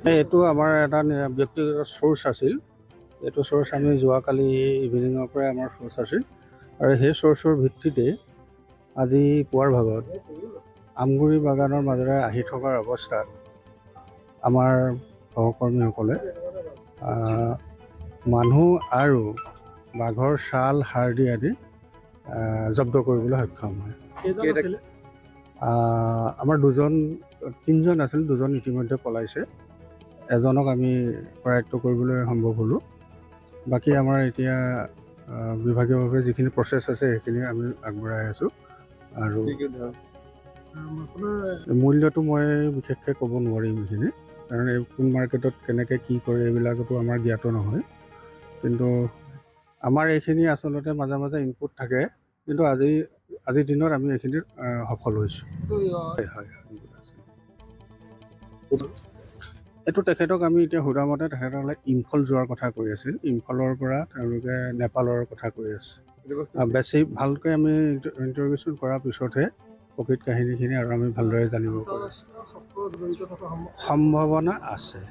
এইটো আমাৰ এটা ব্যক্তিগত চ'ৰ্চ আছিল। এইটো চ'ৰ্চ আমি যোৱাকালি ইভিনিঙৰ পৰাই আমাৰ চ'ৰ্চ আছিল আৰু সেই চ'ৰ্চৰ ভিত্তিতে আজি পুৱাৰ ভাগত আমগুৰি বাগানৰ মাজেৰে আহি থকাৰ অৱস্থাত আমাৰ সহকৰ্মীসকলে মানুহ আৰু বাঘৰ ছাল হাৰ্ডি আদি জব্দ কৰিবলৈ সক্ষম হয়। আমাৰ তিনিজন আছিল, দুজন ইতিমধ্যে পলাইছে, এজনক আমি কৰায়ত্ব কৰিবলৈ সম্ভৱ হ'লোঁ। বাকী আমাৰ এতিয়া বিভাগীয়ভাৱে যিখিনি প্ৰচেছ আছে সেইখিনি আমি আগবঢ়াই আছোঁ। আৰু মূল্যটো মই বিশেষকৈ ক'ব নোৱাৰিম এইখিনি, কাৰণ এই কোন মাৰ্কেটত কেনেকৈ কি কৰে এইবিলাকতো আমাৰ জ্ঞাত নহয়। কিন্তু আমাৰ এইখিনি আচলতে মাজে মাজে ইনপুট থাকে, কিন্তু আজিৰ দিনত আমি এইখিনিত সফল হৈছোঁ। হয়। এইটো তেখেতক আমি এতিয়া সোধামতে তেখেতসকলে ইম্ফল যোৱাৰ কথা কৈ আছিল। ইম্ফলৰ পৰা তেওঁলোকে নেপালৰ কথা কৈ আছে। বেছি ভালকৈ আমি ইণ্টাৰভিউশ্যন কৰাৰ পিছতহে প্ৰকৃত কাহিনীখিনি আৰু আমি ভালদৰে জানিব পাৰোঁ। সম্ভাৱনা আছে।